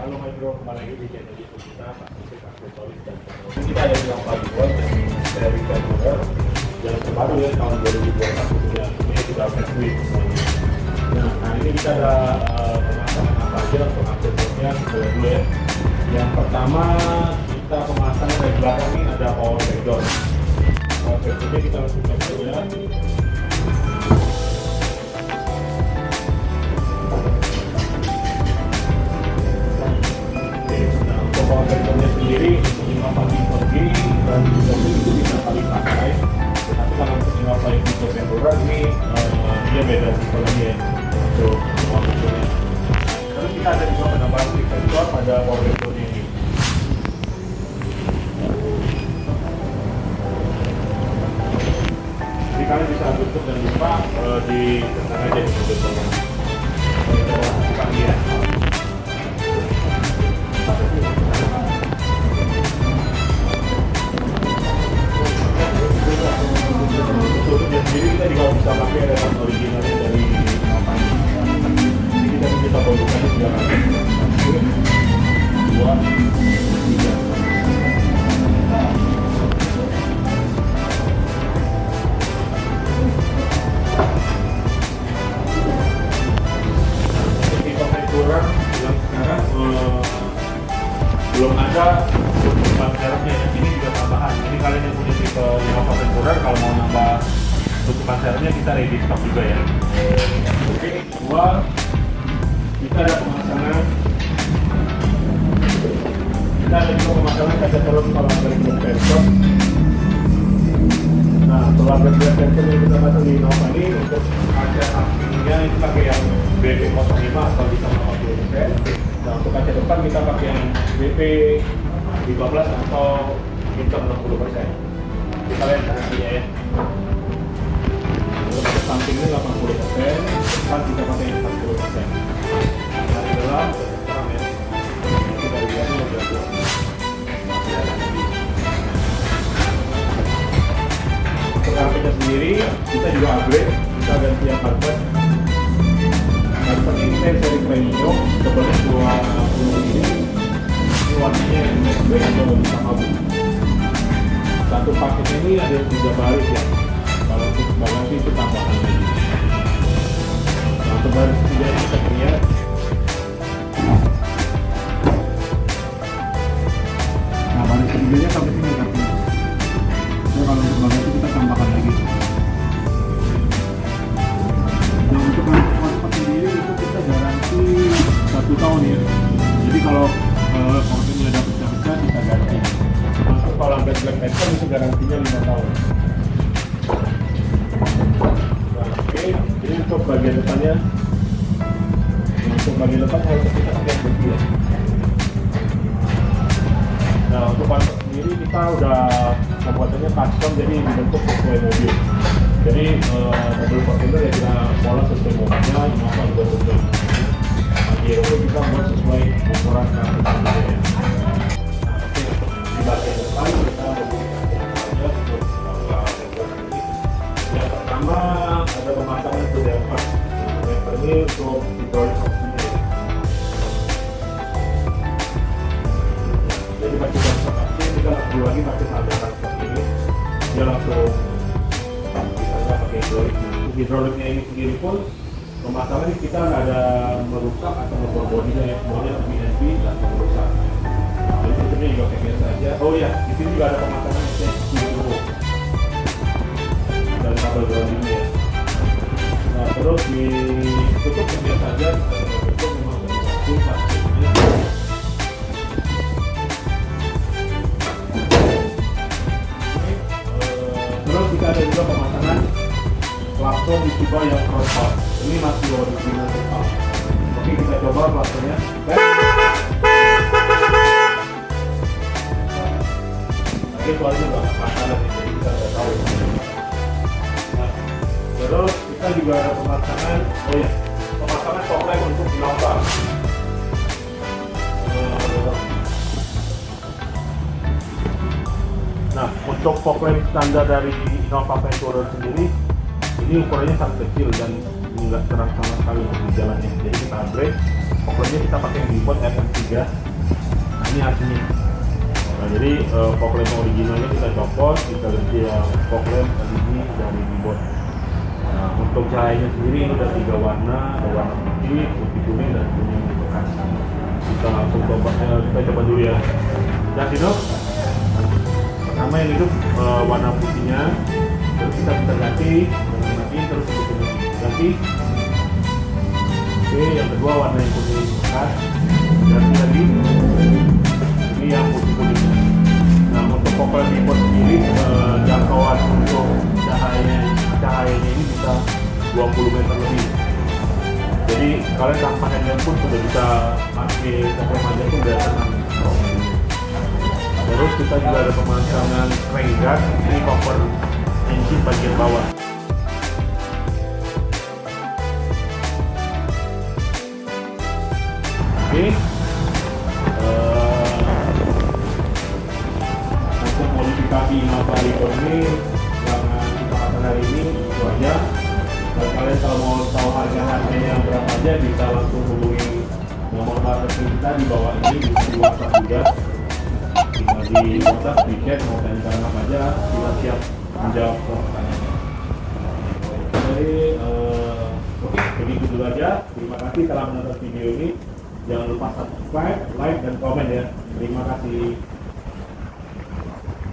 Halo Mas Bro, kembali lagi di channel YouTube kita, Pasifik Aksesoris dan Teknologi. Kita ada di Alfa Dual dari Venturer yang terbaru ya tahun 2021 ya. Ini sudah Venturer semuanya. Nah, hari ini kita ada pemasangan apa aja untuk aksesorisnya dulu ya. Yang pertama kita pemasangan dari belakang ini ada power backdoor. Power backdoornya kita langsung coba dulu ya. Power backdoornya sendiri untuk 5 kali pergi dan juga itu bisa kali pakai. Tapi kalau untuk 5 kali untuk Venturer ini dia beda tipe lagi ya untuk power backdoornya. Lalu kita ada juga penambahan sensor pada power backdoornya ini. Jadi kalian bisa tutup dan lupa di tengah aja di bagian bawah. Kita buka ya. Tutupnya sendiri kita juga bisa pakai remote originalnya dari Alpine. Jadi kita bisa produksinya juga kan. 1, 2, 3. Untuk tipe Venturer yang sekarang belum ada tutupan serepnya, ini juga tambahan. Jadi kalian yang punya tipe Innova Venturer kalau mau nambah tutupan serepnya kita ready stock juga ya. Oke, kedua kita ada pemasangan kaca terus kalau dari sensor. Nah, kalau dari sensor yang kita pasang di Innova ini untuk kaca sampingnya itu pakai yang BP05 atau bisa 50%. Nah, untuk kaca depan kita pakai yang BP15 atau Inter 60%. Kita lihat hasilnya ya. Untuk kaca samping ini 80%, depan kita pakai yang 40%. Dari dalam terang ya. Itu dari luar ini udah buat. Untuk karpetnya sendiri kita juga upgrade, kita ganti yang karpet. Karpet ini kita seri premium, sebenarnya 20 ini warnanya black atau hitam abu. Satu paket ini ada 3 baris ya. Kalau untuk bagasi itu tambahan lagi. Nah, untuk baris 3 ini kita lihat. Nah, baris 3-nya sampai sini tapi. So, kalau untuk bagasi kita tambahkan lagi. Nah, untuk karpet sendiri itu kita garansi 1 tahun ya. Jadi kalau kordennya ada pecah-pecah kita ganti. Masuk kalau black metal itu garansinya 5 tahun. Nah, oke, ini untuk bagian depannya. Nah, untuk bagian depan harus kita pakai besi ya. Nah, untuk karpet sendiri kita udah pembuatannya custom, jadi dibentuk sesuai mobil. Jadi mobil Fortuner ya kita pola sesuai mobilnya, Innova juga sesuai. Itu kita buat sesuai ukuran karpet ya. Nah, oke, di bagian depan kita membuatnya untuk ini. Yang pertama ada pemasangan untuk Delta. Yang ini untuk hidrolik opsinya. Jadi pakai Delta opsi kita nggak perlu lagi pakai sabetan seperti ini. Dia langsung bisa pakai hidrolik. Untuk hidroliknya ini sendiri pun pemasangan kita nggak ada merusak atau membor bodinya ya, semuanya BNB dan merusak. Jadi sistemnya juga kayak biasa aja. Oh ya, di sini juga ada pemasangan turbo dan kabel ground ini ya. Nah, terus ditutup yang biasa aja, kita tutup memang dari plastiknya. Terus kita ada juga pemasangan plafon di tiba yang crossbar. Ini masih original total. Oke, kita coba plafonnya. Oke, soalnya nggak masalah nih, jadi kita udah tahu. Nah, terus kita juga ada pemasangan, pemasangan topeng untuk Innova. Nah, untuk fog lamp standar dari Innova Venturer sendiri, ini ukurannya sangat kecil dan nggak terang sama sekali untuk di jalannya. Jadi kita upgrade Pokoknya kita pakai yang Bibot FM3. Nah ini hasilnya. Nah jadi fog lamp originalnya kita copot, kita ganti yang fog lamp LED dari Bibot. Nah untuk cahayanya sendiri ini ada 3 warna, ada warna putih, putih kuning dan kuning bekas. Kita langsung coba, kita coba dulu ya. Ya Sino. Pertama yang hidup warna putihnya, terus kita bisa ganti dengan mati terus kuning ganti. Oke, yang kedua warna yang kuning bekas, ganti lagi. Ini yang putih kuningnya. Nah untuk fog lamp Bibot sendiri jangkauan untuk cahayanya ini bisa 20 meter lebih. Jadi kalian tanpa headlamp pun sudah bisa pakai fog lamp aja pun udah tenang. Terus kita juga ada pemasangan crank guard, ini cover engine bagian bawah. Oke. Untuk modifikasi Innova Reborn ini yang kita akan hari ini itu aja. Dan kalian kalau mau tahu harganya berapa aja bisa langsung hubungi nomor marketing kita di bawah ini, bisa di WhatsApp juga. Tinggal di WhatsApp, di chat, mau tanya barang apa aja, kita siap menjawab pertanyaan. Jadi oke, begitu dulu aja. Terima kasih telah menonton video ini. Jangan lupa subscribe, like, dan komen ya. Terima kasih.